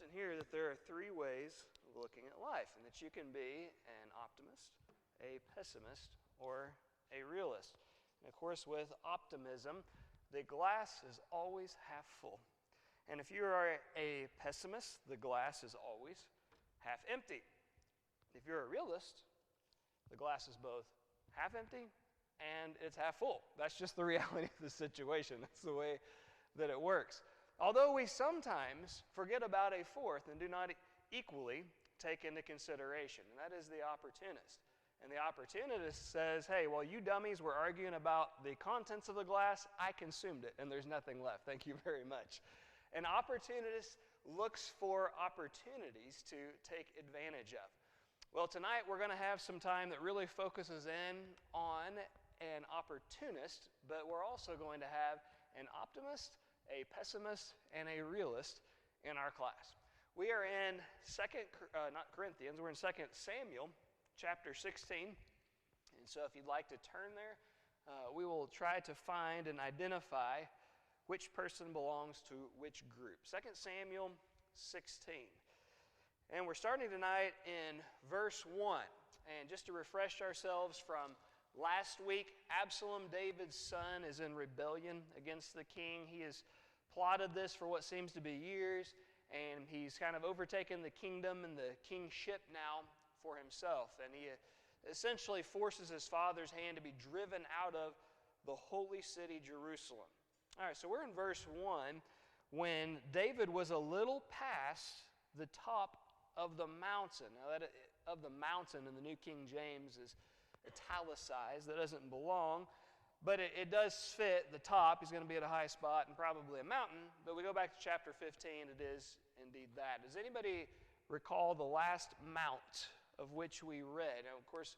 often hear that there are three ways of looking at life, and that you can be an optimist, a pessimist, or a realist. And of course, with optimism, the glass is always half full. And if you are a pessimist, the glass is always half empty. If you're a realist, the glass is both half empty and it's half full. That's just the reality of the situation. That's the way that it works. Although we sometimes forget about a fourth and do not equally take into consideration, and that is the opportunist. And the opportunist says, hey, while you dummies were arguing about the contents of the glass, I consumed it and there's nothing left. Thank you very much. An opportunist looks for opportunities to take advantage of. Well, tonight we're going to have some time that really focuses in on an opportunist, but we're also going to have an optimist, a pessimist, and a realist in our class. We are in not Corinthians, we're in 2 Samuel chapter 16. And so if you'd like to turn there, we will try to find and identify which person belongs to which group. 2 Samuel 16. And we're starting tonight in verse 1. And just to refresh ourselves from last week, Absalom, David's son, is in rebellion against the king. He has plotted this for what seems to be years, and he's kind of overtaken the kingdom and the kingship now for himself. And he essentially forces his father's hand to be driven out of the holy city, Jerusalem. All right, so we're in verse 1 when David was a little past the top of the mountain. Now, that of the mountain in the New King James is italicized. That doesn't belong, but it does fit the top. He's going to be at a high spot and probably a mountain. But we go back to chapter 15, it is indeed that. Does anybody recall the last mount of which we read? Now, of course,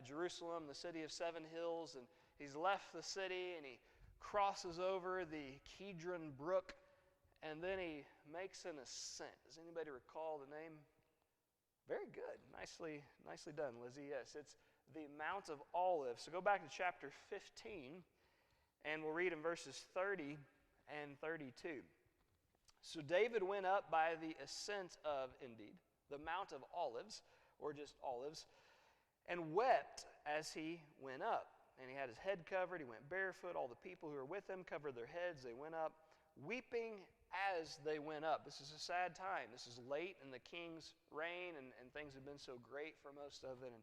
Jerusalem, the city of seven hills, and he's left the city and he crosses over the Kidron Brook, and then he makes an ascent. Does anybody recall the name? Very good. Nicely done, Lizzie. Yes, it's the Mount of Olives. So go back to chapter 15, and we'll read in verses 30 and 32. So David went up by the ascent of, indeed, the Mount of Olives, or just Olives, and wept as he went up. And he had his head covered. He went barefoot. All the people who were with him covered their heads. They went up, weeping as they went up. This is a sad time. This is late in the king's reign, and things have been so great for most of it, and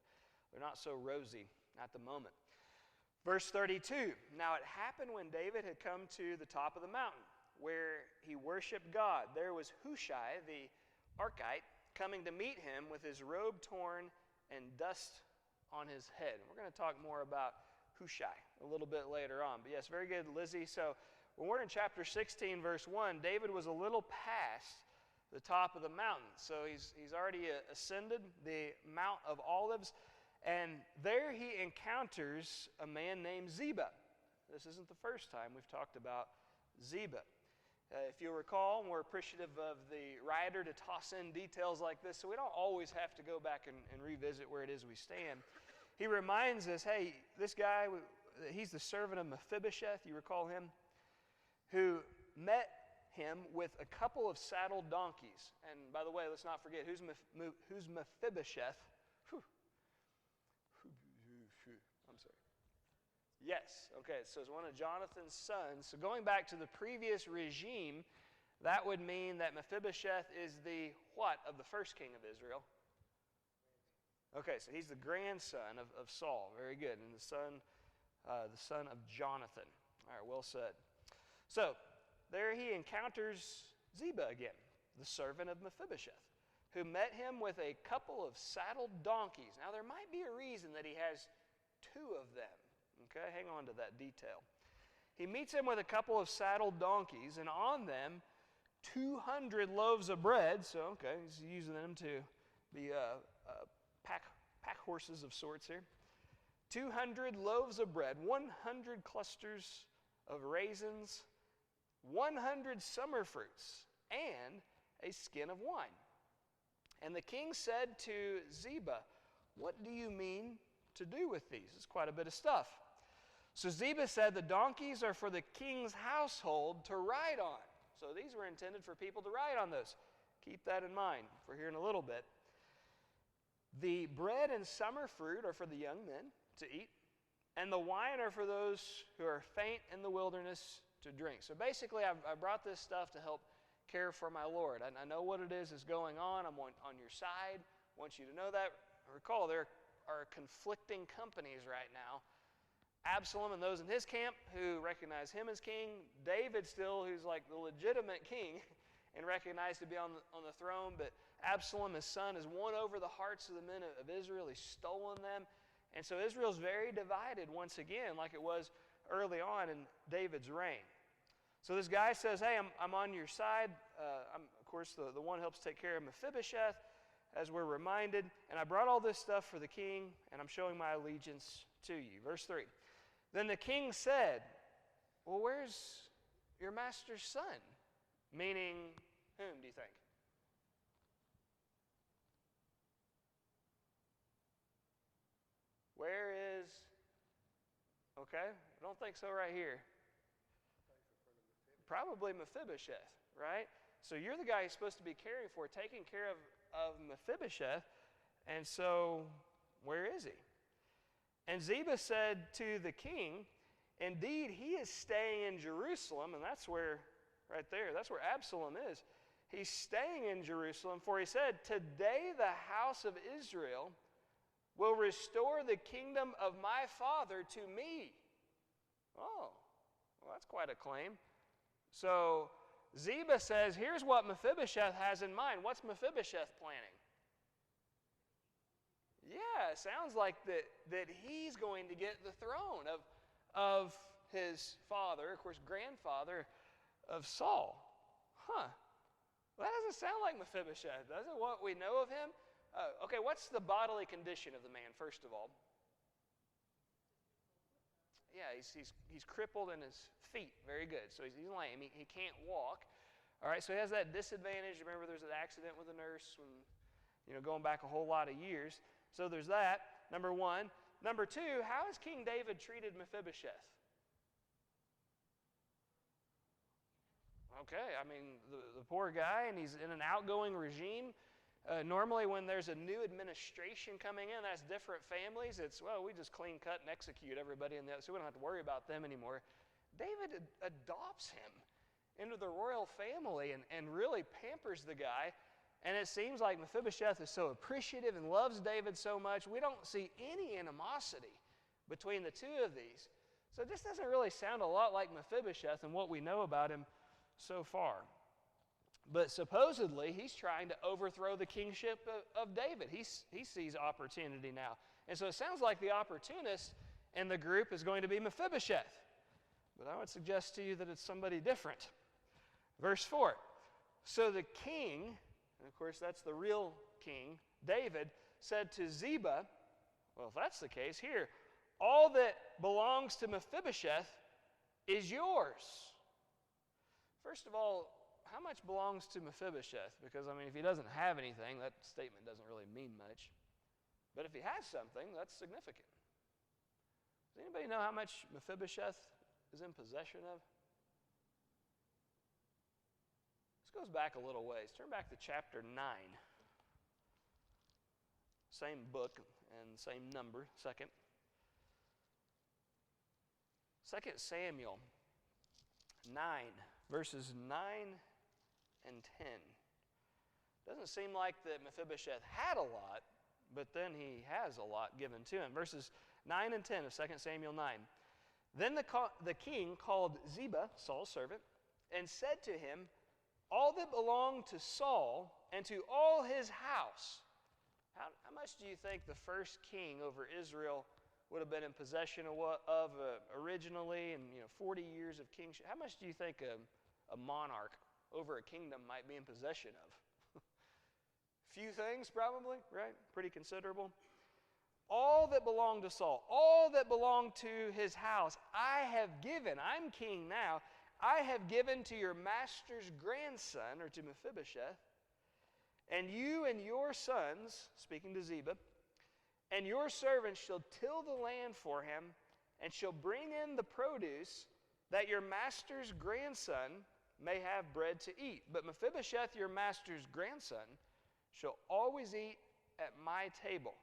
they're not so rosy at the moment. Verse 32, now it happened when David had come to the top of the mountain, where he worshiped God. There was Hushai, the Archite, coming to meet him with his robe torn and dust on his head. And we're going to talk more about Hushai a little bit later on. But yes, very good, Lizzie. So when we're in chapter 16, verse 1, David was a little past the top of the mountain. So he's already ascended the Mount of Olives, and there he encounters a man named Ziba. This isn't the first time we've talked about Ziba. If you'll recall, we're appreciative of the writer to toss in details like this, so we don't always have to go back and revisit where it is we stand. He reminds us, hey, this guy, he's the servant of Mephibosheth, you recall him, who met him with a couple of saddled donkeys. And by the way, let's not forget, who's Mephibosheth? I'm sorry. Yes, okay, so it's one of Jonathan's sons. So going back to the previous regime, that would mean that Mephibosheth is the what of the first king of Israel? Okay, so he's the grandson of Saul. Very good. And the son of Jonathan. All right, well said. So there he encounters Ziba again, the servant of Mephibosheth, who met him with a couple of saddled donkeys. Now there might be a reason that he has two of them. Okay, hang on to that detail. He meets him with a couple of saddled donkeys, and on them 200 loaves of bread. So, okay, he's using them to be pack horses of sorts here. 200 loaves of bread, 100 clusters of raisins, 100 summer fruits, and a skin of wine. And the king said to Ziba, "What do you mean to do with these?" It's quite a bit of stuff. So Ziba said, "The donkeys are for the king's household to ride on." So these were intended for people to ride on those. keep that in mind for here in a little bit. The bread and summer fruit are for the young men to eat, and the wine are for those who are faint in the wilderness to drink. So basically, I brought this stuff to help care for my Lord. I know what it is going on. I'm on your side. I want you to know that. Recall, there are conflicting companies right now. Absalom and those in his camp who recognize him as king. David still, who's like the legitimate king and recognized to be on the throne. But Absalom, his son, has won over the hearts of the men of Israel. He's stolen them. And so Israel's very divided once again, like it was early on in David's reign. So this guy says, hey, I'm on your side. Of course, the one helps take care of Mephibosheth, as we're reminded. And I brought all this stuff for the king, and I'm showing my allegiance to you. Verse 3. Then the king said, well, where's your master's son? Meaning, whom do you think? Where is, okay, I don't think so right here. Probably Mephibosheth, right? So you're the guy he's supposed to be caring for, taking care of Mephibosheth. And so, where is he? And Ziba said to the king, indeed, he is staying in Jerusalem, and that's where, right there, that's where Absalom is. He's staying in Jerusalem, for he said, today the house of Israel will restore the kingdom of my father to me. Oh, well, that's quite a claim. So Ziba says, here's what Mephibosheth has in mind. What's Mephibosheth planning? Yeah, it sounds like that he's going to get the throne of his father, of course, grandfather of Saul. Huh. Well, that doesn't sound like Mephibosheth, does it? What we know of him? Okay, what's the bodily condition of the man, first of all? Yeah, he's crippled in his feet. Very good. So he's lame. He can't walk. All right, so he has that disadvantage. Remember, there's an accident with a nurse when, going back a whole lot of years. So there's that, number one. Number two, how has King David treated Mephibosheth? Okay, I mean, the poor guy, and he's in an outgoing regime. Normally when there's a new administration coming in, that's different families. It's, well, we just clean cut and execute everybody, so we don't have to worry about them anymore. David adopts him into the royal family and really pampers the guy. And it seems like Mephibosheth is so appreciative and loves David so much, we don't see any animosity between the two of these. So this doesn't really sound a lot like Mephibosheth and what we know about him so far. But supposedly, he's trying to overthrow the kingship of David. He sees opportunity now. And so it sounds like the opportunist in the group is going to be Mephibosheth. But I would suggest to you that it's somebody different. Verse 4. So the king, and of course that's the real king, David, said to Ziba, well, if that's the case, here, all that belongs to Mephibosheth is yours. First of all, how much belongs to Mephibosheth? Because, if he doesn't have anything, that statement doesn't really mean much. But if he has something, that's significant. Does anybody know how much Mephibosheth is in possession of? This goes back a little ways. Turn back to chapter 9. Same book and same number, second. 2 Samuel 9, verses 9 and 10. Doesn't seem like that Mephibosheth had a lot, but then he has a lot given to him. Verses 9 and 10 of 2 Samuel 9. Then the king called Ziba, Saul's servant, and said to him, all that belonged to Saul and to all his house. How much do you think the first king over Israel would have been in possession of originally, and 40 years of kingship? How much do you think a monarch over a kingdom might be in possession of? Few things, probably, right? Pretty considerable. All that belonged to Saul, all that belonged to his house, I have given. I'm king now. I have given to your master's grandson, or to Mephibosheth, and you and your sons, speaking to Ziba, and your servants shall till the land for him, and shall bring in the produce that your master's grandson may have bread to eat. But Mephibosheth, your master's grandson, shall always eat at my table.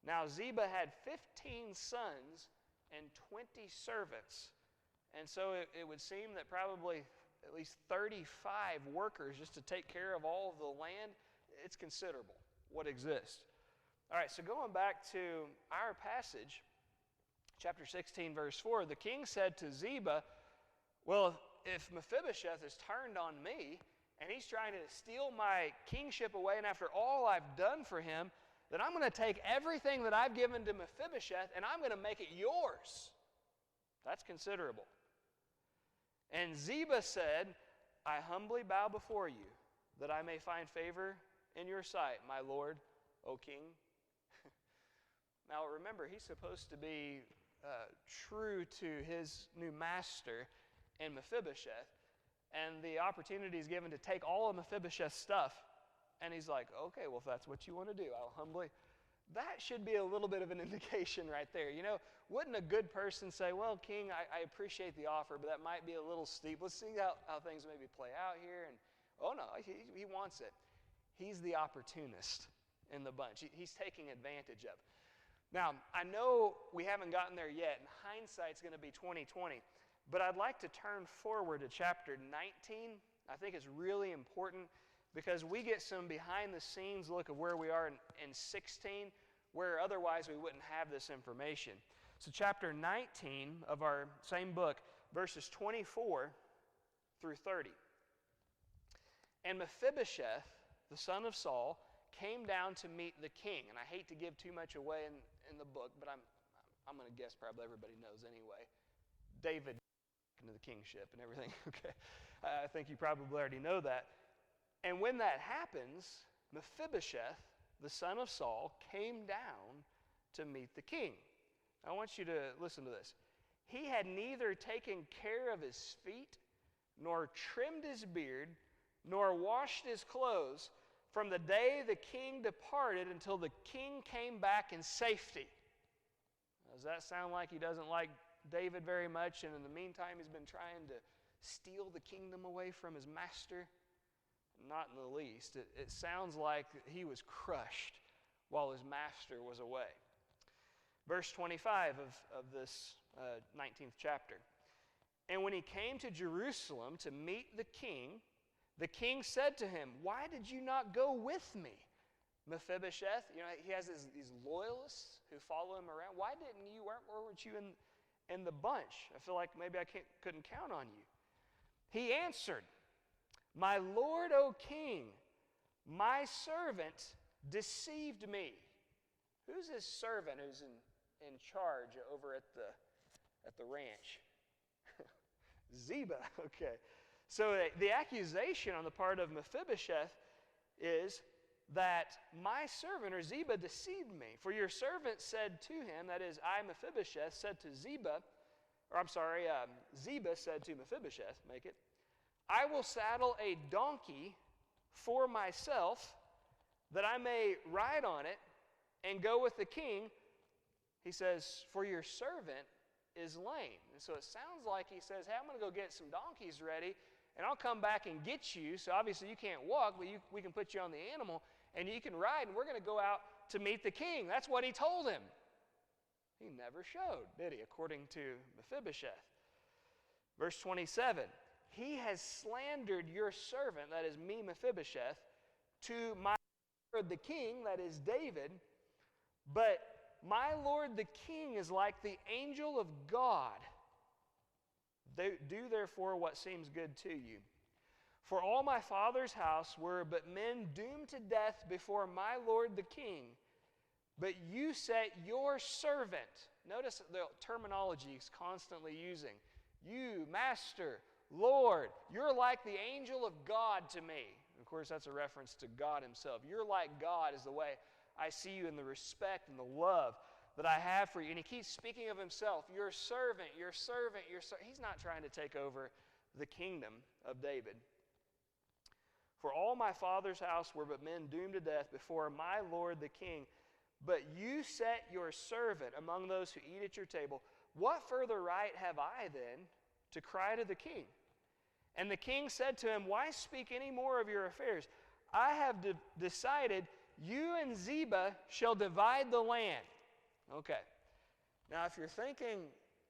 Now Ziba had 15 sons and 20 servants. And so it would seem that probably at least 35 workers just to take care of all of the land. It's considerable what exists. All right, so going back to our passage, chapter 16, verse 4, the king said to Ziba, well, if Mephibosheth has turned on me and he's trying to steal my kingship away, and after all I've done for him, then I'm going to take everything that I've given to Mephibosheth and I'm going to make it yours. That's considerable. And Ziba said, I humbly bow before you, that I may find favor in your sight, my lord, O king. Now remember, he's supposed to be true to his new master in Mephibosheth, and the opportunity is given to take all of Mephibosheth's stuff, and he's like, okay, well, if that's what you want to do, I'll humbly. That should be a little bit of an indication right there. You know, wouldn't a good person say, well, king, I appreciate the offer, but that might be a little steep. Let's see how things maybe play out here. And oh, no, he wants it. He's the opportunist in the bunch. He's taking advantage of it. Now, I know we haven't gotten there yet, and hindsight's going to be 20/20, but I'd like to turn forward to chapter 19. I think it's really important because we get some behind-the-scenes look of where we are in 16, where otherwise we wouldn't have this information. So chapter 19 of our same book, verses 24 through 30. And Mephibosheth, the son of Saul, came down to meet the king. And I hate to give too much away in the book, but I'm going to guess probably everybody knows anyway. David into the kingship and everything. Okay, I think you probably already know that. And when that happens, Mephibosheth, the son of Saul, came down to meet the king. I want you to listen to this. He had neither taken care of his feet, nor trimmed his beard, nor washed his clothes from the day the king departed until the king came back in safety. Does that sound like he doesn't like David very much, and in the meantime he's been trying to steal the kingdom away from his master? Not in the least. It sounds like he was crushed while his master was away. Verse 25 of this 19th chapter. And when he came to Jerusalem to meet the king said to him, why did you not go with me? Mephibosheth, you know, he has these loyalists who follow him around. Why weren't you in the bunch? I feel like maybe I couldn't count on you. He answered, my lord, O king, my servant deceived me. Who's his servant who's in charge over at the ranch? Ziba, okay. So the accusation on the part of Mephibosheth is that my servant, or Ziba, deceived me. For your servant said to him, that is, I, Mephibosheth, said to Ziba, Ziba said to Mephibosheth, make it, I will saddle a donkey for myself that I may ride on it and go with the king. He says, for your servant is lame. And so it sounds like he says, hey, I'm going to go get some donkeys ready, and I'll come back and get you. So obviously you can't walk, but we can put you on the animal, and you can ride, and we're going to go out to meet the king. That's what he told him. He never showed, did he, according to Mephibosheth. Verse 27, he has slandered your servant, that is me, Mephibosheth, to my lord the king, that is David, but my lord the king is like the angel of God. Do therefore what seems good to you. For all my father's house were but men doomed to death before my lord the king, but you set your servant. Notice the terminology he's constantly using. You, master, Lord, you're like the angel of God to me. Of course, that's a reference to God himself. You're like God is the way I see you, in the respect and the love that I have for you. And he keeps speaking of himself, your servant, your servant, your servant. He's not trying to take over the kingdom of David. For all my father's house were but men doomed to death before my lord the king. But you set your servant among those who eat at your table. What further right have I then to cry to the king? And the king said to him, why speak any more of your affairs? I have decided you and Ziba shall divide the land. Okay. Now, if you're thinking,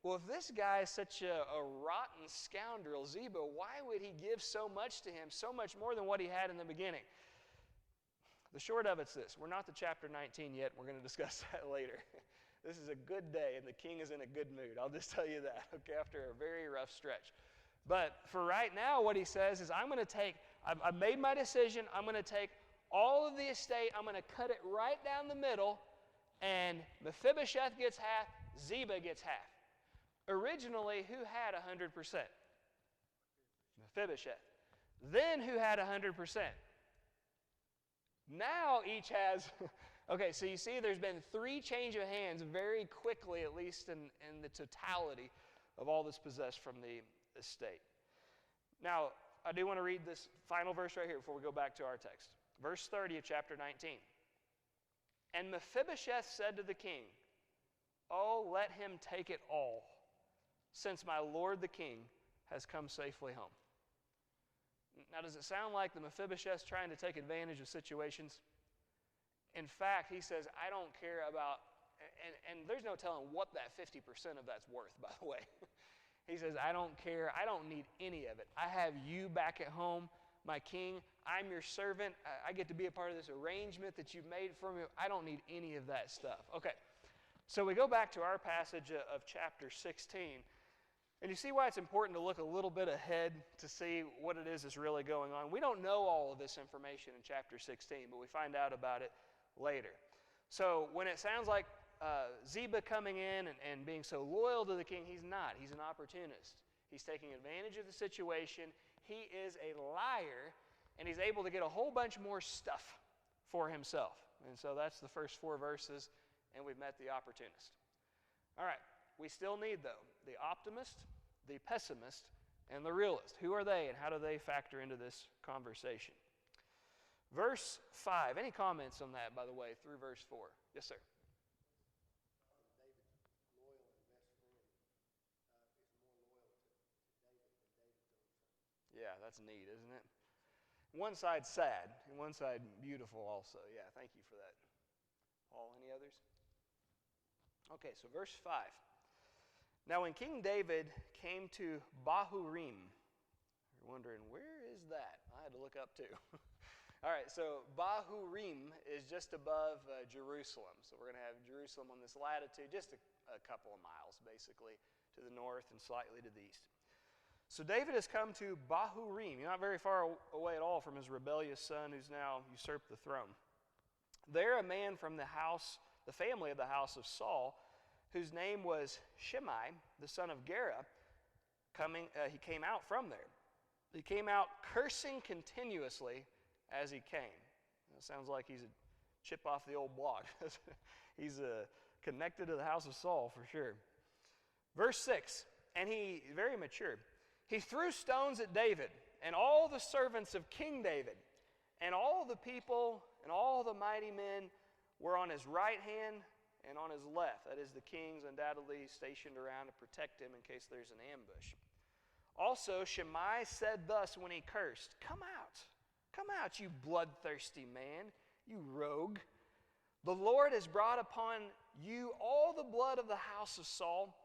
well, if this guy is such a rotten scoundrel, Ziba, why would he give so much to him, so much more than what he had in the beginning? The short of it's this. We're not to chapter 19 yet. We're going to discuss that later. This is a good day, and the king is in a good mood. I'll just tell you that, okay, after a very rough stretch. But for right now, what he says is, I've made my decision. I'm going to take all of the estate. I'm going to cut it right down the middle, and Mephibosheth gets half, Ziba gets half. Originally, who had 100%? Mephibosheth. Then who had 100%? Now each has, okay, so you see there's been 3 change of hands very quickly, at least in the totality of all that's possessed from the estate. Now, I do want to read this final verse right here before we go back to our text. Verse 30 of chapter 19. And Mephibosheth said to the king, oh, let him take it all, since my lord the king has come safely home. Now, does it sound like the Mephibosheth's trying to take advantage of situations? In fact, he says, I don't care about, and there's no telling what that 50% of that's worth, by the way. He says, I don't care. I don't need any of it. I have you back at home, my king. I'm your servant. I get to be a part of this arrangement that you've made for me. I don't need any of that stuff. Okay, so we go back to our passage of chapter 16. And you see why it's important to look a little bit ahead to see what it is that's really going on. We don't know all of this information in chapter 16, but we find out about it later. So when it sounds like Ziba coming in and being so loyal to the king, he's not. He's an opportunist. He's taking advantage of the situation. He is a liar, and he's able to get a whole bunch more stuff for himself. And so that's the first 4 verses, and we've met the opportunist. All right, we still need, though, the optimist, the pessimist, and the realist. Who are they, and how do they factor into this conversation? Verse 5. Any comments on that, by the way, through verse 4? Yes, sir. Yeah, that's neat, isn't it? One side sad, and one side beautiful also. Yeah, thank you for that. Paul, any others? Okay, so verse 5. Now when King David came to Bahurim, you're wondering, where is that? I had to look up too. All right, so Bahurim is just above Jerusalem. So we're going to have Jerusalem on this latitude, just a couple of miles basically to the north and slightly to the east. So David has come to Bahurim. You're not very far away at all from his rebellious son who's now usurped the throne. There a man from the family of the house of Saul, whose name was Shimei, the son of Gera, he came out from there. He came out cursing continuously as he came. It sounds like he's a chip off the old block. He's connected to the house of Saul for sure. Verse 6, and he, very mature, he threw stones at David and all the servants of King David, and all the people and all the mighty men were on his right hand and on his left. That is, the kings undoubtedly stationed around to protect him in case there's an ambush. Also, Shimei said thus when he cursed, come out, you bloodthirsty man, you rogue. The Lord has brought upon you all the blood of the house of Saul,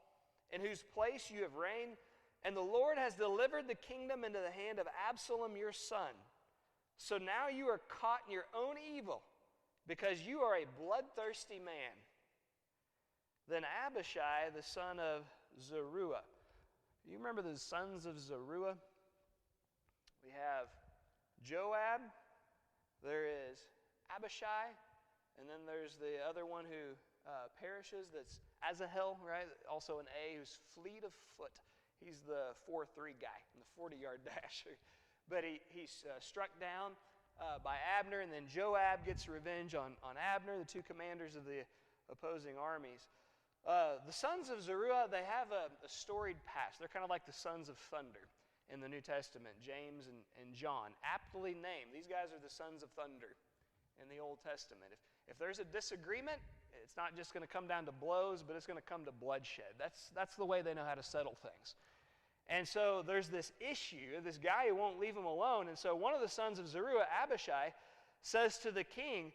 in whose place you have reigned, and the Lord has delivered the kingdom into the hand of Absalom your son. So now you are caught in your own evil, because you are a bloodthirsty man. Then Abishai, the son of Zeruiah. Do you remember the sons of Zeruiah? We have Joab, there is Abishai, and then there's the other one who perishes, that's Asahel, right? Also an A, who's fleet of foot. He's the 4-3 guy in the 40-yard dash. But he's struck down by Abner, and then Joab gets revenge on Abner, the 2 commanders of the opposing armies. The sons of Zeruiah, they have a storied past. They're kind of like the sons of thunder in the New Testament, James and John, aptly named. These guys are the sons of thunder in the Old Testament. If there's a disagreement, it's not just going to come down to blows, but it's going to come to bloodshed. That's the way they know how to settle things. And so there's this issue, this guy who won't leave him alone. And so one of the sons of Zeruiah, Abishai, says to the king,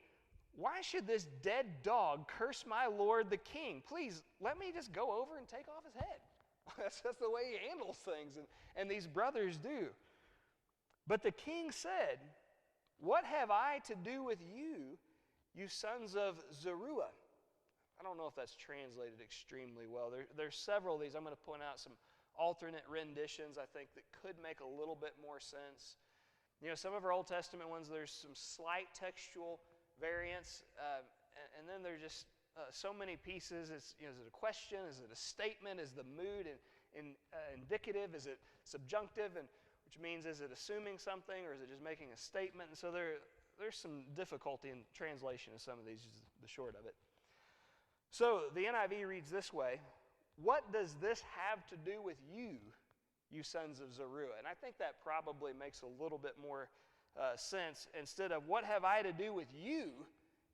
why should this dead dog curse my lord the king? Please, let me just go over and take off his head. That's the way he handles things, and these brothers do. But the king said, what have I to do with you, you sons of Zeruiah? I don't know if that's translated extremely well. There's several of these. I'm going to point out some alternate renditions, I think, that could make a little bit more sense. Some of our Old Testament ones, there's some slight textual variants, and then there's just so many pieces. Is it a question? Is it a statement? Is the mood indicative? Is it subjunctive? And which means, is it assuming something, or is it just making a statement? And so there's some difficulty in translation of some of these, is the short of it. So the NIV reads this way, what does this have to do with you, you sons of Zeruiah? And I think that probably makes a little bit more sense. Instead of, what have I to do with you,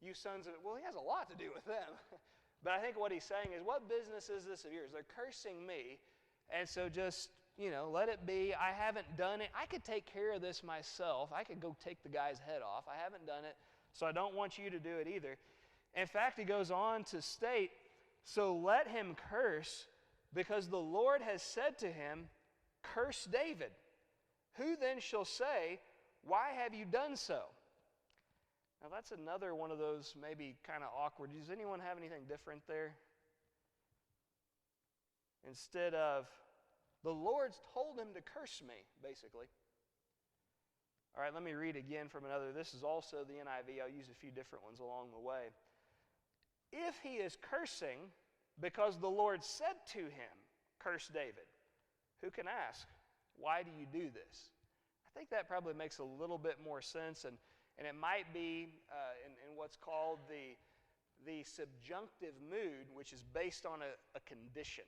you sons of... Well, he has a lot to do with them. But I think what he's saying is, what business is this of yours? They're cursing me, and so just, let it be. I haven't done it. I could take care of this myself. I could go take the guy's head off. I haven't done it, so I don't want you to do it either. In fact, he goes on to state, so let him curse, because the Lord has said to him, curse David. Who then shall say, why have you done so? Now that's another one of those maybe kind of awkward. Does anyone have anything different there? Instead of, the Lord's told him to curse me, basically. All right, let me read again from another. This is also the NIV. I'll use a few different ones along the way. If he is cursing because the Lord said to him, curse David, who can ask, why do you do this? I think that probably makes a little bit more sense, and it might be in what's called the subjunctive mood, which is based on a condition.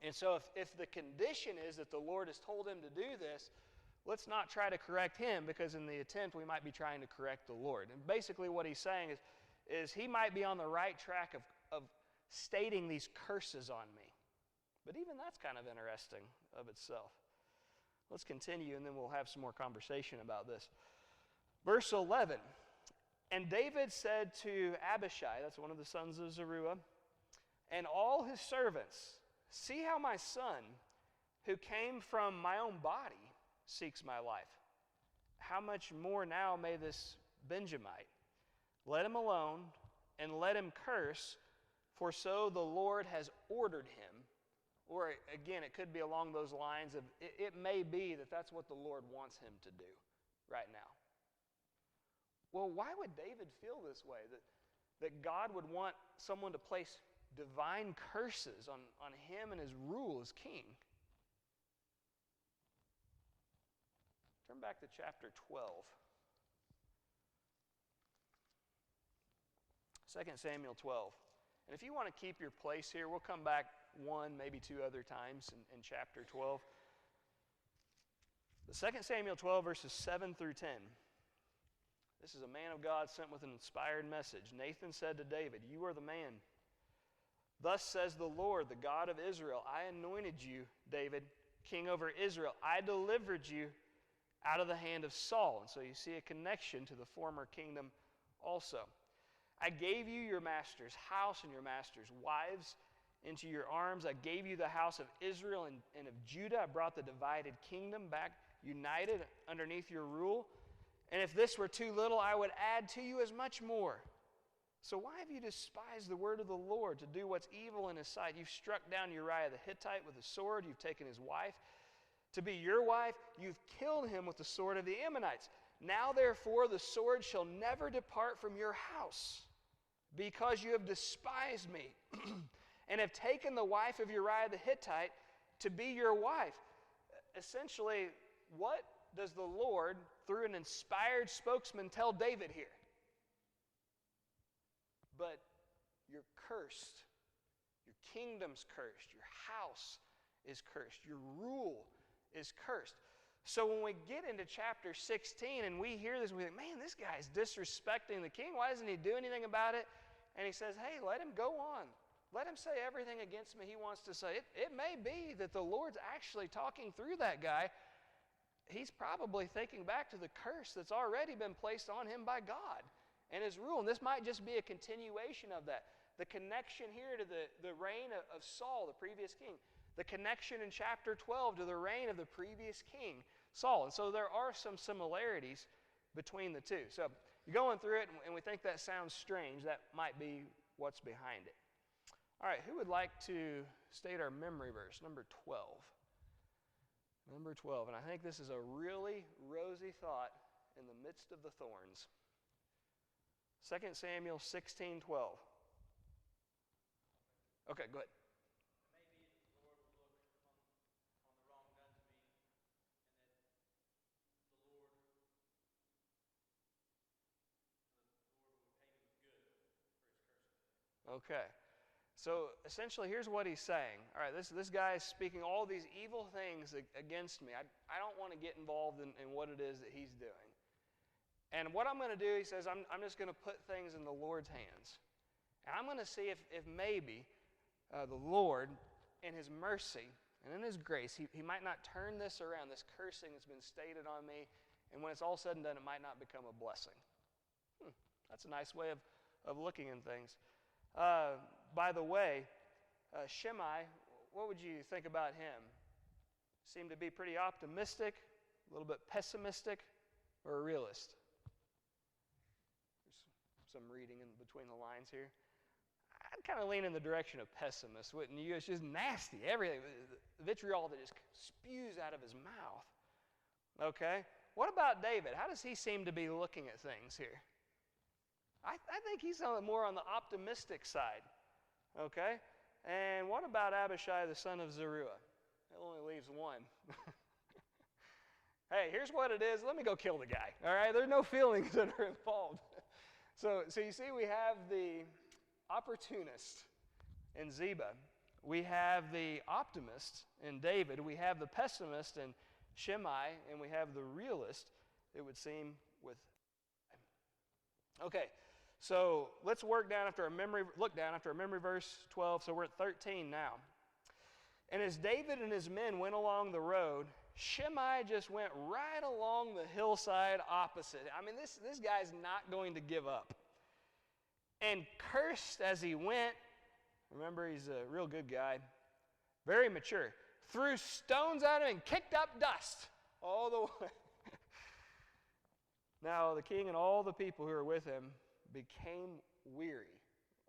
And so if the condition is that the Lord has told him to do this, let's not try to correct him, because in the attempt we might be trying to correct the Lord. And basically what he's saying is he might be on the right track of stating these curses on me. But even that's kind of interesting of itself. Let's continue, and then we'll have some more conversation about this. Verse 11, and David said to Abishai, that's one of the sons of Zeruiah, and all his servants, see how my son, who came from my own body, seeks my life. How much more now may this Benjamite? Let him alone, and let him curse, for so the Lord has ordered him. Or again, it could be along those lines of, it may be that that's what the Lord wants him to do right now. Well, why would David feel this way? That God would want someone to place divine curses on him and his rule as king? Turn back to chapter 12. 2 Samuel 12. And if you want to keep your place here, we'll come back one, maybe two other times in chapter 12. The 2 Samuel 12, verses 7 through 10. This is a man of God sent with an inspired message. Nathan said to David, you are the man. Thus says the Lord, the God of Israel, I anointed you, David, king over Israel. I delivered you out of the hand of Saul. And so you see a connection to the former kingdom also. I gave you your master's house and your master's wives into your arms. I gave you the house of Israel and of Judah. I brought the divided kingdom back united underneath your rule. And if this were too little, I would add to you as much more. So why have you despised the word of the Lord to do what's evil in his sight? You've struck down Uriah the Hittite with a sword. You've taken his wife to be your wife. You've killed him with the sword of the Ammonites. Now therefore the sword shall never depart from your house, because you have despised me and have taken the wife of Uriah the Hittite to be your wife. Essentially, what does the Lord, through an inspired spokesman, tell David here? But you're cursed. Your kingdom's cursed. Your house is cursed. Your rule is cursed. So when we get into chapter 16 and we hear this, we think, man, this guy's disrespecting the king. Why doesn't he do anything about it? And he says, hey, let him go on. let him say everything against me he wants to say. It may be that the Lord's actually talking through that guy. He's probably thinking back to the curse that's already been placed on him by God and his rule. And this might just be a continuation of that. The connection here to the reign of Saul, the previous king. The connection in chapter 12 to the reign of the previous king, Saul. And so there are some similarities between the two. So you're going through it, and we think that sounds strange. That might be what's behind it. All right, who would like to state our memory verse, number 12? Number 12, and I think this is a really rosy thought in the midst of the thorns. 2 Samuel 16:12. Okay, go ahead. Maybe the Lord will look on the wrong done to me, and that the Lord would pay me with good for his cursing. Okay. So essentially, here's what he's saying. All right, this guy is speaking all these evil things against me. I don't want to get involved in what it is that he's doing. And what I'm going to do, he says, I'm just going to put things in the Lord's hands. And I'm going to see if maybe the Lord, in his mercy and in his grace, he might not turn this around, this cursing that's been stated on me, and when it's all said and done, it might not become a blessing. That's a nice way of looking in things. By the way, Shimei, what would you think about him? Seemed to be pretty optimistic, a little bit pessimistic, or a realist? There's some reading in between the lines here. I'd kind of lean in the direction of pessimist, wouldn't you? It's just nasty, everything. The vitriol that just spews out of his mouth. Okay? What about David? How does he seem to be looking at things here? I think he's more on the optimistic side. Okay? And what about Abishai, the son of Zeruiah? It only leaves one. Hey, here's what it is. Let me go kill the guy. All right? There's no feelings that are involved. So you see, we have the opportunist in Ziba. We have the optimist in David. We have the pessimist in Shimei. And we have the realist, it would seem, with. Okay. So let's look down after a memory verse 12. So we're at 13 now. And as David and his men went along the road, Shimei just went right along the hillside opposite. I mean, this guy's not going to give up. And cursed as he went, remember he's a real good guy, very mature, threw stones at him and kicked up dust all the way. Now the king and all the people who were with him became weary.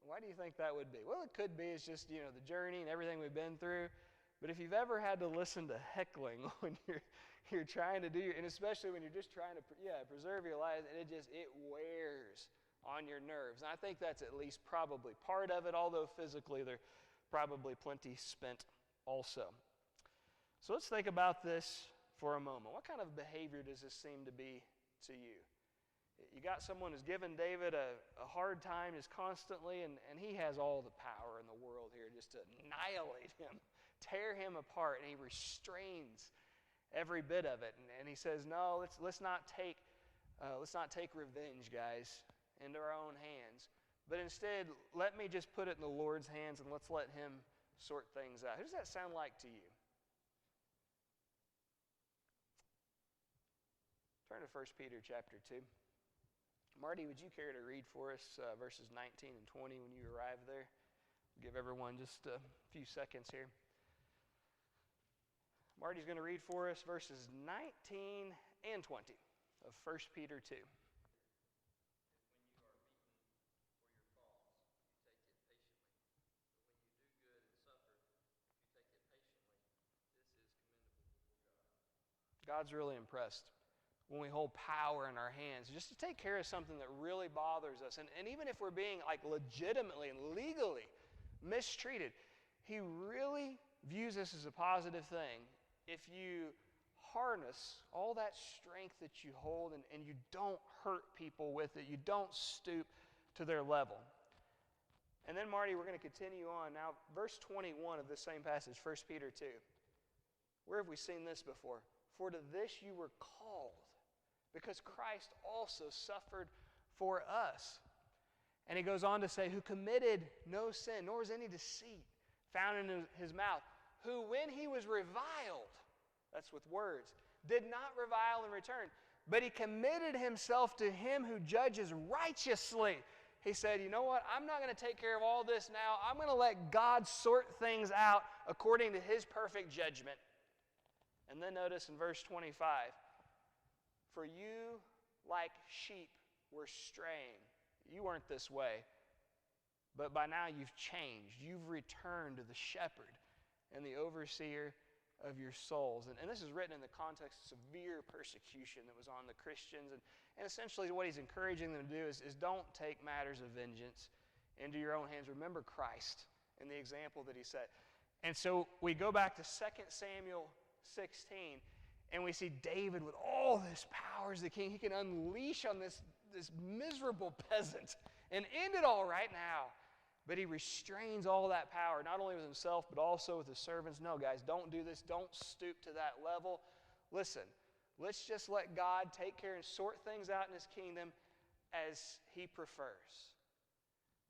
Why do you think that would be? Well, it could be it's just, the journey and everything we've been through. But if you've ever had to listen to heckling when you're trying to do, and especially when you're just trying to preserve your life, and it wears on your nerves. And I think that's at least probably part of it, although physically they're probably plenty spent also. So let's think about this for a moment. What kind of behavior does this seem to be to you? You got someone who's given David a hard time just constantly, and he has all the power in the world here just to annihilate him, tear him apart, and he restrains every bit of it. And he says, no, let's not take revenge, guys, into our own hands. But instead, let me just put it in the Lord's hands, and let's let him sort things out. Who does that sound like to you? Turn to 1 Peter chapter 2. Marty, would you care to read for us verses 19 and 20 when you arrive there? Give everyone just a few seconds here. Marty's going to read for us verses 19 and 20 of 1 Peter 2. God's really impressed when we hold power in our hands, just to take care of something that really bothers us. And even if we're being legitimately and legally mistreated, he really views this as a positive thing. If you harness all that strength that you hold and you don't hurt people with it, you don't stoop to their level. And then, Marty, we're going to continue on. Now, verse 21 of this same passage, 1 Peter 2. Where have we seen this before? For to this you were called, because Christ also suffered for us. And he goes on to say, who committed no sin, nor was any deceit found in his mouth, who when he was reviled, that's with words, did not revile in return, but he committed himself to him who judges righteously. He said, you know what, I'm not going to take care of all this now. I'm going to let God sort things out according to his perfect judgment. And then notice in verse 25, for you like sheep were straying. You weren't this way, but by now you've changed. You've returned to the shepherd and the overseer of your souls. And this is written in the context of severe persecution that was on the Christians. And essentially what he's encouraging them to do is don't take matters of vengeance into your own hands. Remember Christ and the example that he set. And so we go back to 2 Samuel 16, and we see David with all this power as the king. He can unleash on this miserable peasant and end it all right now. But he restrains all that power, not only with himself, but also with his servants. No, guys, don't do this. Don't stoop to that level. Listen, let's just let God take care and sort things out in his kingdom as he prefers.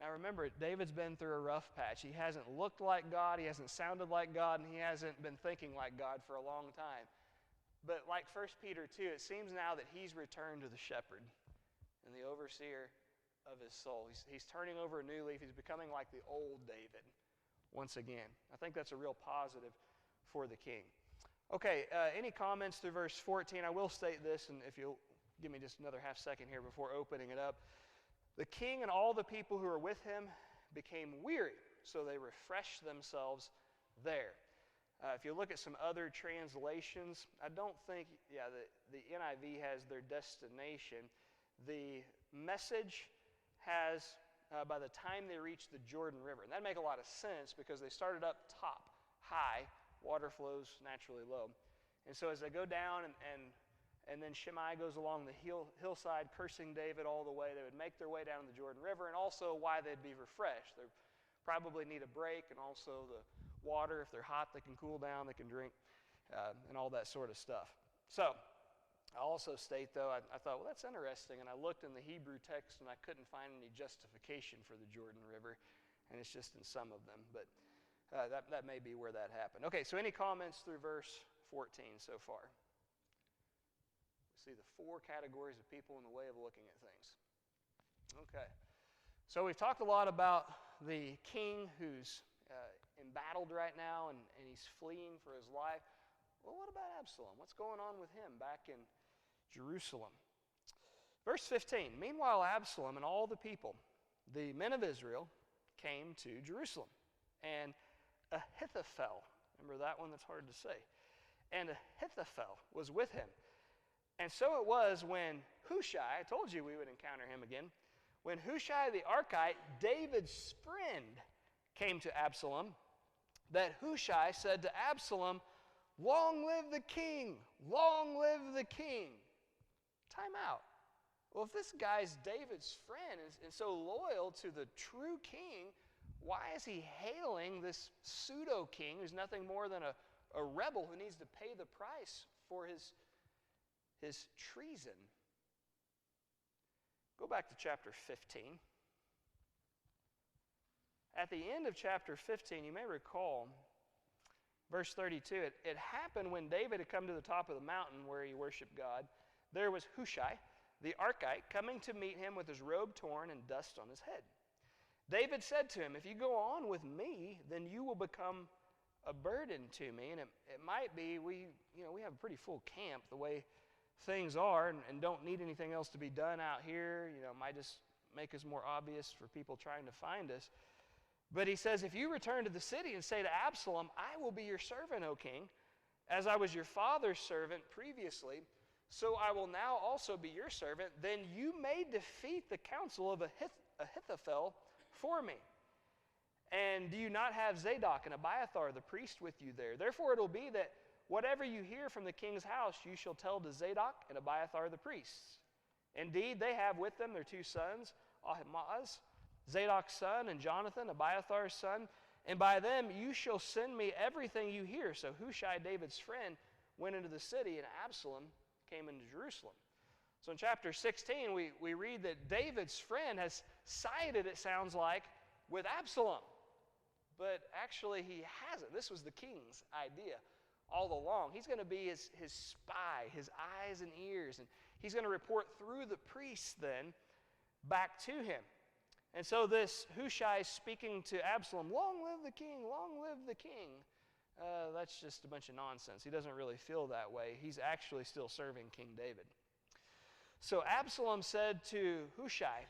Now remember, David's been through a rough patch. He hasn't looked like God, he hasn't sounded like God, and he hasn't been thinking like God for a long time. But like 1 Peter 2, it seems now that he's returned to the shepherd and the overseer of his soul. He's turning over a new leaf. He's becoming like the old David once again. I think that's a real positive for the king. Okay, any comments through verse 14? I will state this, and if you'll give me just another half second here before opening it up. The king and all the people who were with him became weary, so they refreshed themselves there. If you look at some other translations, I don't think, the NIV has their destination. The Message has, by the time they reached the Jordan River, and that make a lot of sense because they started up top, high, water flows naturally low. And so as they go down and then Shimei goes along the hillside cursing David all the way, they would make their way down the Jordan River, and also why they'd be refreshed. They probably need a break, and also the water, if they're hot, they can cool down, they can drink, and all that sort of stuff. So I also state, though, I thought, well, that's interesting, and I looked in the Hebrew text, and I couldn't find any justification for the Jordan River, and it's just in some of them, but that may be where that happened. Okay, so any comments through verse 14 so far? We see the four categories of people in the way of looking at things. Okay, so we've talked a lot about the king who's embattled right now, and he's fleeing for his life. Well, what about Absalom? What's going on with him back in Jerusalem? Verse 15, meanwhile Absalom and all the people, the men of Israel, came to Jerusalem. And Ahithophel, remember that one that's hard to say, and Ahithophel was with him. And so it was when Hushai, I told you we would encounter him again, when Hushai the Archite, David's friend, came to Absalom, that Hushai said to Absalom, long live the king! Long live the king! Time out. Well, if this guy's David's friend and so loyal to the true king, why is he hailing this pseudo-king who's nothing more than a rebel who needs to pay the price for his treason? Go back to chapter 15. At the end of chapter 15, you may recall, verse 32, it happened when David had come to the top of the mountain where he worshiped God, there was Hushai, the Archite, coming to meet him with his robe torn and dust on his head. David said to him, if you go on with me, then you will become a burden to me. And it might be we have a pretty full camp the way things are and don't need anything else to be done out here. It might just make us more obvious for people trying to find us. But he says, if you return to the city and say to Absalom, I will be your servant, O king, as I was your father's servant previously, so I will now also be your servant, then you may defeat the counsel of Ahithophel for me. And do you not have Zadok and Abiathar the priest with you there? Therefore it will be that whatever you hear from the king's house, you shall tell to Zadok and Abiathar the priests. Indeed, they have with them their two sons, Ahimaaz, Zadok's son, and Jonathan, Abiathar's son, and by them you shall send me everything you hear. So Hushai, David's friend, went into the city, and Absalom came into Jerusalem. So in chapter 16, we read that David's friend has sided, it sounds like, with Absalom. But actually he hasn't. This was the king's idea all along. He's going to be his spy, his eyes and ears, and he's going to report through the priests then back to him. And so this Hushai is speaking to Absalom, long live the king, long live the king. That's just a bunch of nonsense. He doesn't really feel that way. He's actually still serving King David. So Absalom said to Hushai,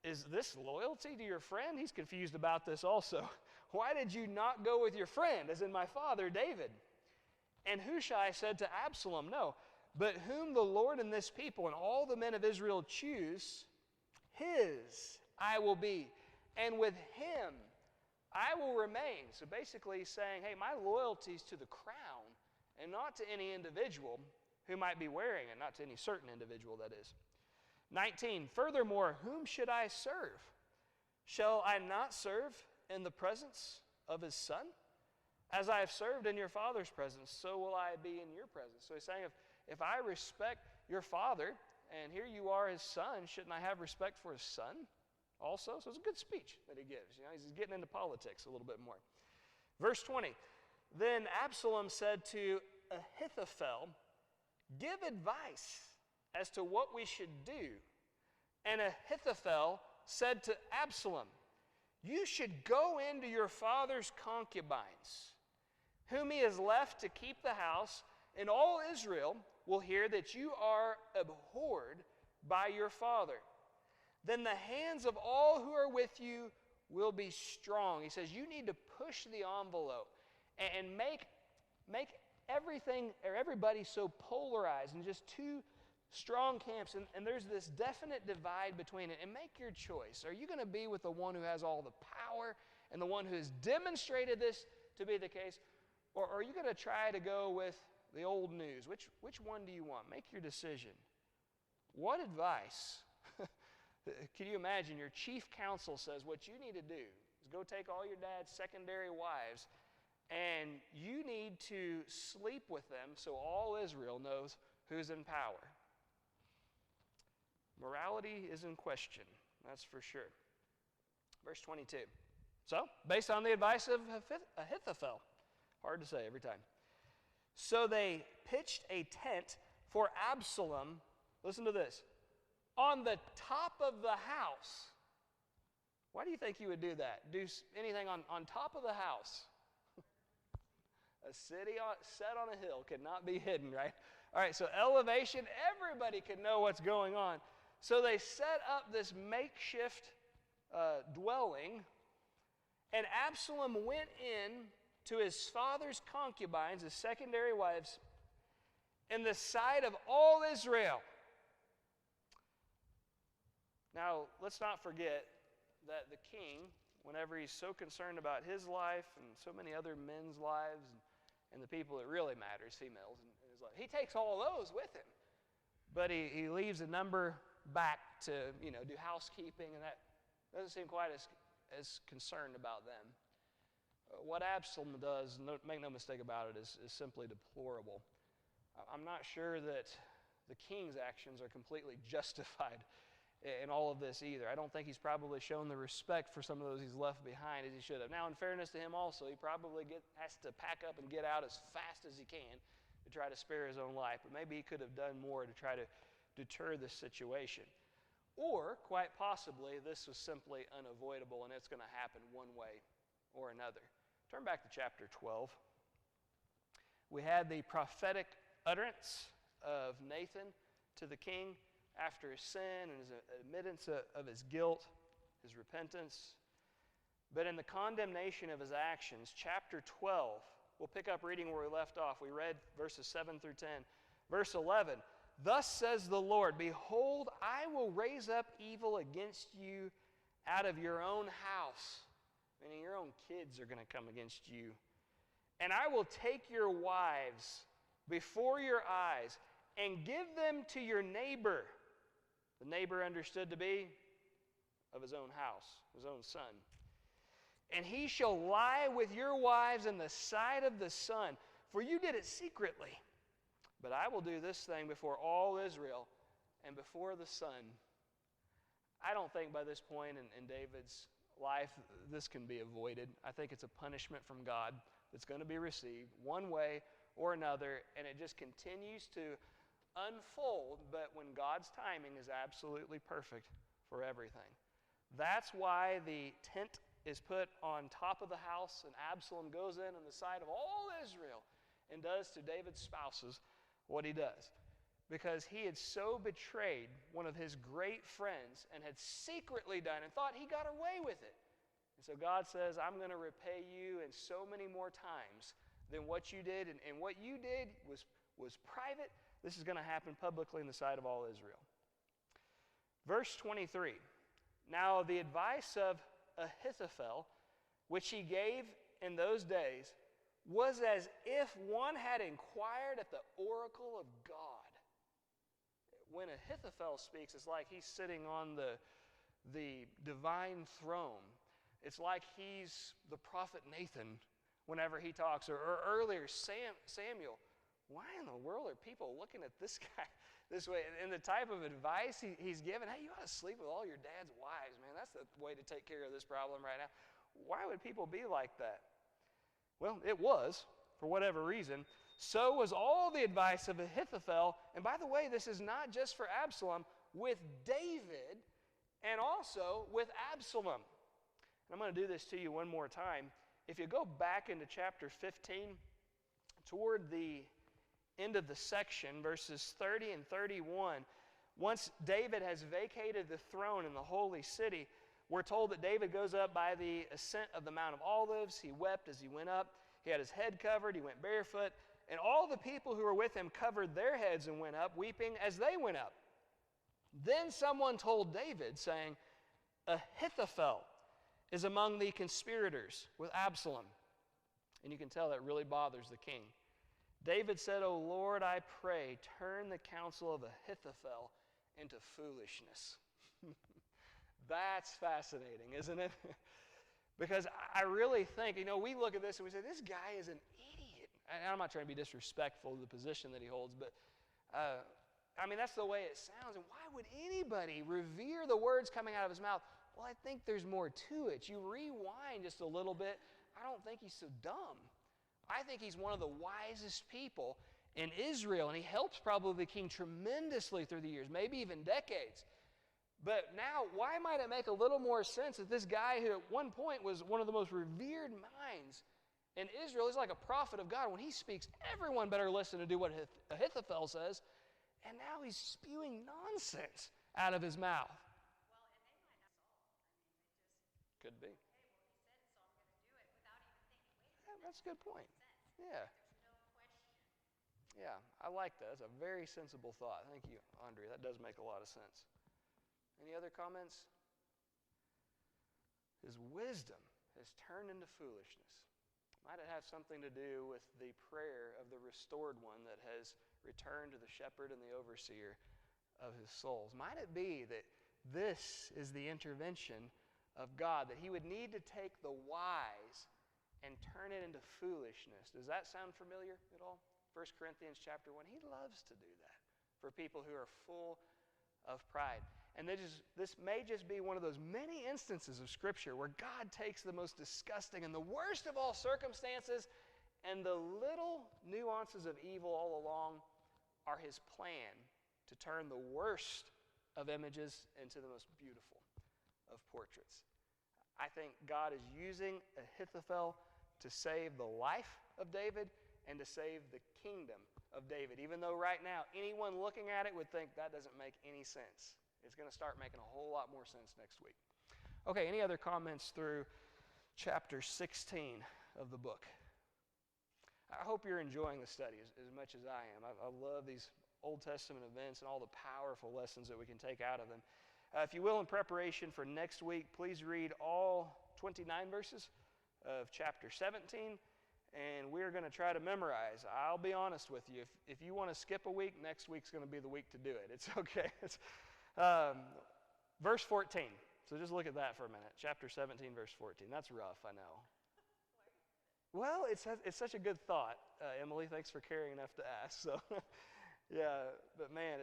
is this loyalty to your friend? He's confused about this also. Why did you not go with your friend, as in my father David? And Hushai said to Absalom, no, but whom the Lord and this people and all the men of Israel choose, his I will be, and with him I will remain. So basically he's saying, hey, my loyalty is to the crown and not to any individual who might be wearing it, not to any certain individual, that is. 19, furthermore, whom should I serve? Shall I not serve in the presence of his son? As I have served in your father's presence, so will I be in your presence. So he's saying, if I respect your father, and here you are his son, shouldn't I have respect for his son also? So it's a good speech that he gives. You know, he's getting into politics a little bit more. Verse 20, then Absalom said to Ahithophel, give advice as to what we should do. And Ahithophel said to Absalom, you should go into your father's concubines, whom he has left to keep the house, and all Israel will hear that you are abhorred by your father. Then the hands of all who are with you will be strong. He says you need to push the envelope and make everything or everybody so polarized and just two strong camps, and there's this definite divide between it. And make your choice. Are you going to be with the one who has all the power and the one who has demonstrated this to be the case, or are you going to try to go with the old news? Which one do you want? Make your decision. What advice? Can you imagine your chief counsel says what you need to do is go take all your dad's secondary wives and you need to sleep with them so all Israel knows who's in power. Morality is in question, that's for sure. Verse 22. So, based on the advice of Ahithophel, hard to say every time. So they pitched a tent for Absalom, listen to this, on the top of the house. Why do you think he would do that? Do anything on top of the house? A city set on a hill cannot be hidden, right? All right, so elevation, everybody can know what's going on. So they set up this makeshift dwelling, and Absalom went in to his father's concubines, his secondary wives, in the sight of all Israel. Now, let's not forget that the king, whenever he's so concerned about his life and so many other men's lives and the people that really matters, females in his life, he takes all those with him. But he leaves a number back to, do housekeeping, and that doesn't seem quite as concerned about them. What Absalom does, make no mistake about it, is simply deplorable. I'm not sure that the king's actions are completely justified in all of this either. I don't think he's probably shown the respect for some of those he's left behind as he should have. Now, in fairness to him also, he probably has to pack up and get out as fast as he can to try to spare his own life. But maybe he could have done more to try to deter this situation. Or, quite possibly, this was simply unavoidable and it's going to happen one way or another. Turn back to chapter 12. We had the prophetic utterance of Nathan to the king after his sin and his admittance of his guilt, his repentance. But in the condemnation of his actions, chapter 12, we'll pick up reading where we left off. We read verses 7 through 10. Verse 11, thus says the Lord, behold, I will raise up evil against you out of your own house. Meaning your own kids are going to come against you. And I will take your wives before your eyes and give them to your neighbor. The neighbor understood to be of his own house, his own son. And he shall lie with your wives in the sight of the sun, for you did it secretly. But I will do this thing before all Israel, and before the sun. I don't think by this point in David's life this can be avoided. I think it's a punishment from God that's going to be received one way or another, and it just continues to unfold, but when God's timing is absolutely perfect for everything. That's why the tent is put on top of the house, and Absalom goes in on the side of all Israel and does to David's spouses what he does. Because he had so betrayed one of his great friends and had secretly done and thought he got away with it. And so God says, I'm going to repay you in so many more times than what you did. And what you did was private. This is going to happen publicly in the sight of all Israel. Verse 23. Now the advice of Ahithophel, which he gave in those days, was as if one had inquired at the oracle of God. When Ahithophel speaks, it's like he's sitting on the divine throne. It's like he's the prophet Nathan whenever he talks. Or earlier, Samuel. Why in the world are people looking at this guy this way? And the type of advice he's given, hey, you ought to sleep with all your dad's wives, man. That's the way to take care of this problem right now. Why would people be like that? Well, it was, for whatever reason. So was all the advice of Ahithophel. And by the way, this is not just for Absalom, with David and also with Absalom. And I'm going to do this to you one more time. If you go back into chapter 15, toward the end of the section, verses 30 and 31, once David has vacated the throne in the holy city, we're told that David goes up by the ascent of the Mount of Olives. He wept as he went up. He had his head covered. He went barefoot. And all the people who were with him covered their heads and went up, weeping as they went up. Then someone told David, saying, Ahithophel is among the conspirators with Absalom. And you can tell that really bothers the king. David said, O Lord, I pray, turn the counsel of Ahithophel into foolishness. That's fascinating, isn't it? Because I really think, we look at this and we say, this guy is an idiot. And I'm not trying to be disrespectful to the position that he holds, but that's the way it sounds. And why would anybody revere the words coming out of his mouth? Well, I think there's more to it. You rewind just a little bit. I don't think he's so dumb. I think he's one of the wisest people in Israel, and he helps probably the king tremendously through the years, maybe even decades. But now, why might it make a little more sense that this guy who at one point was one of the most revered minds in Israel is like a prophet of God? When he speaks, everyone better listen to do what Ahithophel says. And now he's spewing nonsense out of his mouth. Well, and they might not solve. Could be. Okay, well, he said so, I'm going to do it without even thinking, wait a minute. Yeah, that's a good point. Yeah. There's no question. Yeah, I like that. That's a very sensible thought. Thank you, Andre. That does make a lot of sense. Any other comments? His wisdom has turned into foolishness. Might it have something to do with the prayer of the restored one that has returned to the shepherd and the overseer of his souls? Might it be that this is the intervention of God, that he would need to take the wise and turn it into foolishness? Does that sound familiar at all? 1 Corinthians chapter 1, he loves to do that for people who are full of pride. And this may just be one of those many instances of Scripture where God takes the most disgusting and the worst of all circumstances, and the little nuances of evil all along are his plan to turn the worst of images into the most beautiful of portraits. I think God is using Ahithophel to save the life of David and to save the kingdom of David, even though right now anyone looking at it would think that doesn't make any sense. It's going to start making a whole lot more sense next week. Okay, any other comments through chapter 16 of the book? I hope you're enjoying the study as much as I am. I love these Old Testament events and all the powerful lessons that we can take out of them. If you will, in preparation for next week, please read all 29 verses of chapter 17, and we're going to try to memorize. I'll be honest with you. If you want to skip a week, next week's going to be the week to do it. It's okay. Verse 14. So just look at that for a minute. Chapter 17, verse 14. That's rough, I know. Well, it's such a good thought, Emily. Thanks for caring enough to ask. So, yeah, but man,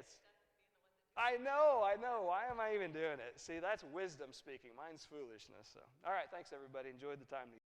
I know. Why am I even doing it? See, that's wisdom speaking. Mine's foolishness. So, all right, thanks, everybody. Enjoyed the time together.